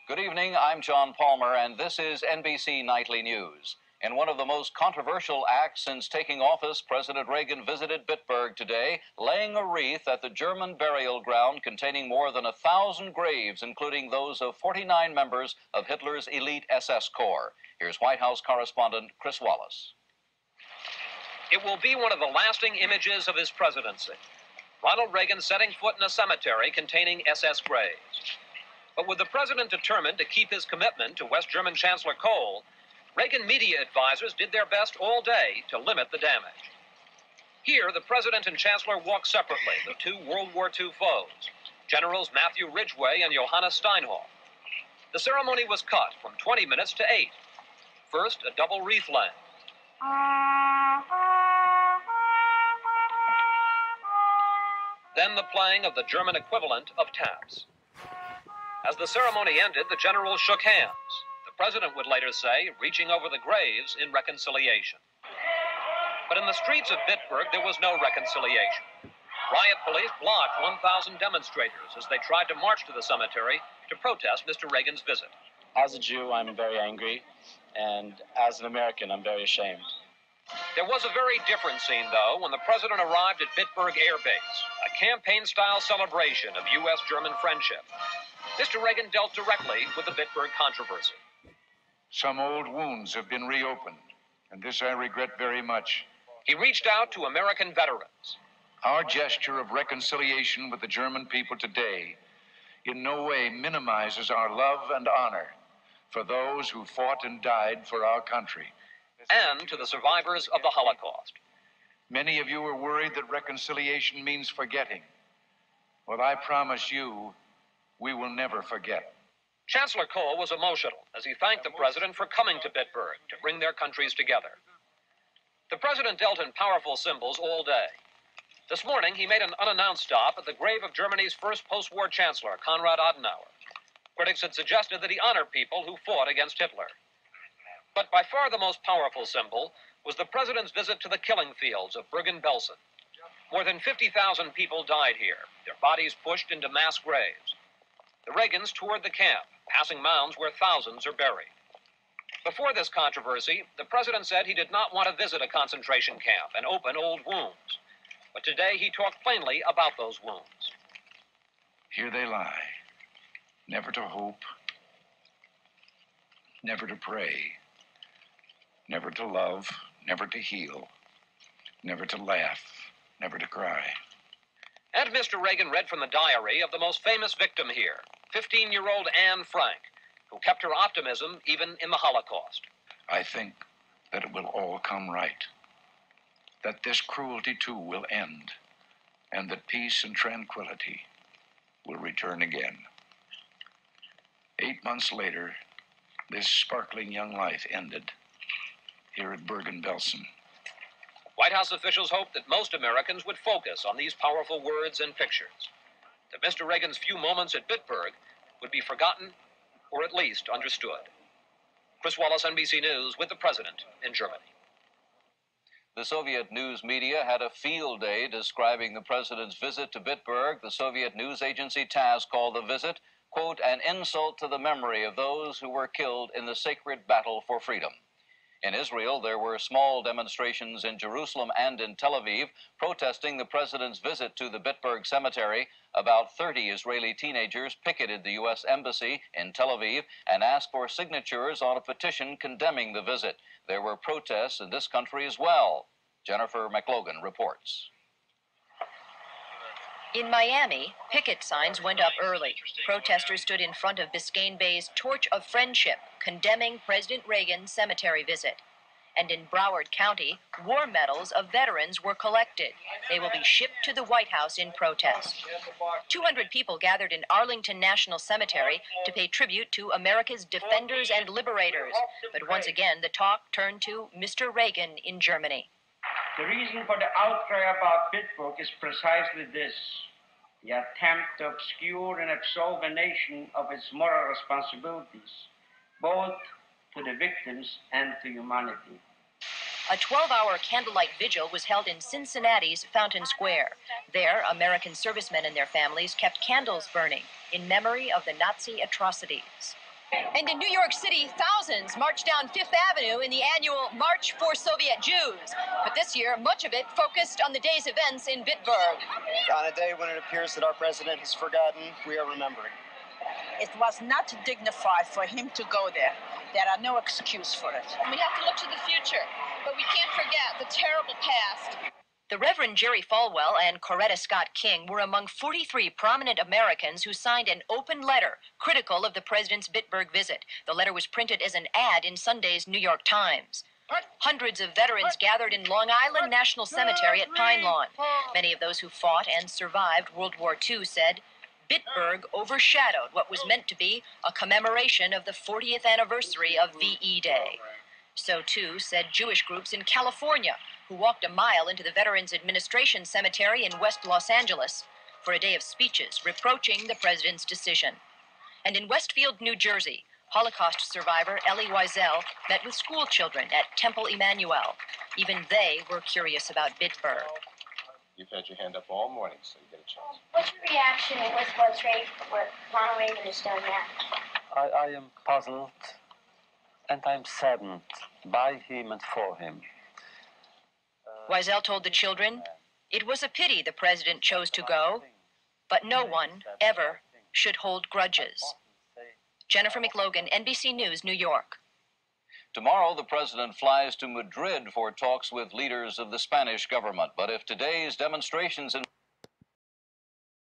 Good evening, I'm John Palmer, and this is NBC Nightly News. In one of the most controversial acts since taking office, President Reagan visited Bitburg today, laying a wreath at the German burial ground containing more than 1,000 graves, including those of 49 members of Hitler's elite SS Corps. Here's White House correspondent Chris Wallace. It will be one of the lasting images of his presidency. Ronald Reagan setting foot in a cemetery containing SS graves. But with the president determined to keep his commitment to West German Chancellor Kohl, Reagan media advisors did their best all day to limit the damage. Here, the president and chancellor walked separately, the two World War II foes, Generals Matthew Ridgway and Johannes Steinhoff. The ceremony was cut from 20 minutes to 8. First, a double wreath laying. Then the playing of the German equivalent of taps. As the ceremony ended, the generals shook hands. The president would later say, reaching over the graves in reconciliation. But in the streets of Bitburg, there was no reconciliation. Riot police blocked 1,000 demonstrators as they tried to march to the cemetery to protest Mr. Reagan's visit. As a Jew, I'm very angry, and as an American, I'm very ashamed. There was a very different scene, though, when the president arrived at Bitburg Air Base, a campaign-style celebration of U.S.-German friendship. Mr. Reagan dealt directly with the Bitburg controversy. Some old wounds have been reopened, and this I regret very much. He reached out to American veterans. Our gesture of reconciliation with the German people today in no way minimizes our love and honor for those who fought and died for our country. And to the survivors of the Holocaust. Many of you are worried that reconciliation means forgetting. Well, I promise you, we will never forget. Chancellor Kohl was emotional as he thanked the president for coming to Bitburg to bring their countries together. The president dealt in powerful symbols all day. This morning, he made an unannounced stop at the grave of Germany's first post-war chancellor, Konrad Adenauer. Critics had suggested that he honor people who fought against Hitler. But by far the most powerful symbol was the president's visit to the killing fields of Bergen-Belsen. More than 50,000 people died here, their bodies pushed into mass graves. The Reagans toured the camp, passing mounds where thousands are buried. Before this controversy, the president said he did not want to visit a concentration camp and open old wounds. But today he talked plainly about those wounds. Here they lie, never to hope, never to pray, never to love, never to heal, never to laugh, never to cry. And Mr. Reagan read from the diary of the most famous victim here, 15-year-old Anne Frank, who kept her optimism even in the Holocaust. I think that it will all come right, that this cruelty too will end, and that peace and tranquility will return again. 8 months later, this sparkling young life ended here at Bergen-Belsen. White House officials hoped that most Americans would focus on these powerful words and pictures, that Mr. Reagan's few moments at Bitburg would be forgotten or at least understood. Chris Wallace, NBC News, with the president in Germany. The Soviet news media had a field day describing the president's visit to Bitburg. The Soviet news agency TASS called the visit, quote, an insult to the memory of those who were killed in the sacred battle for freedom. In Israel, there were small demonstrations in Jerusalem and in Tel Aviv protesting the president's visit to the Bitburg cemetery. About 30 Israeli teenagers picketed the U.S. Embassy in Tel Aviv and asked for signatures on a petition condemning the visit. There were protests in this country as well. Jennifer McLogan reports. In Miami, picket signs went up early. Protesters stood in front of Biscayne Bay's Torch of Friendship, condemning President Reagan's cemetery visit. And in Broward County, war medals of veterans were collected. They will be shipped to the White House in protest. 200 people gathered in Arlington National Cemetery to pay tribute to America's defenders and liberators. But once again, the talk turned to Mr. Reagan in Germany. The reason for the outcry about Bitburg is precisely this: the attempt to obscure and absolve a nation of its moral responsibilities, both to the victims and to humanity. A 12-hour candlelight vigil was held in Cincinnati's Fountain Square. There, American servicemen and their families kept candles burning in memory of the Nazi atrocities. And in New York City, thousands marched down Fifth Avenue in the annual March for Soviet Jews. But this year, much of it focused on the day's events in Bitburg. On a day when it appears that our president has forgotten, we are remembering. It was not dignified for him to go there. There are no excuse for it. We have to look to the future, but we can't forget the terrible past. The Reverend Jerry Falwell and Coretta Scott King were among 43 prominent Americans who signed an open letter critical of the president's Bitburg visit. The letter was printed as an ad in Sunday's New York Times. Hundreds of veterans gathered in Long Island National Cemetery at Pine Lawn. Many of those who fought and survived World War II said Bitburg overshadowed what was meant to be a commemoration of the 40th anniversary of VE Day. So too said Jewish groups in California, who walked a mile into the Veterans Administration Cemetery in West Los Angeles for a day of speeches reproaching the president's decision. And in Westfield, New Jersey, Holocaust survivor Elie Wiesel met with school children at Temple Emmanuel. Even they were curious about Bitburg. You've had your hand up all morning, so you get a chance. What's your reaction with what Ronald Reagan has done now? I am puzzled, and I'm saddened by him and for him. Wiesel told the children it was a pity the president chose to go, but no one ever should hold grudges. Jennifer McLogan, NBC News, New York. Tomorrow, the president flies to Madrid for talks with leaders of the Spanish government. But if today's demonstrations in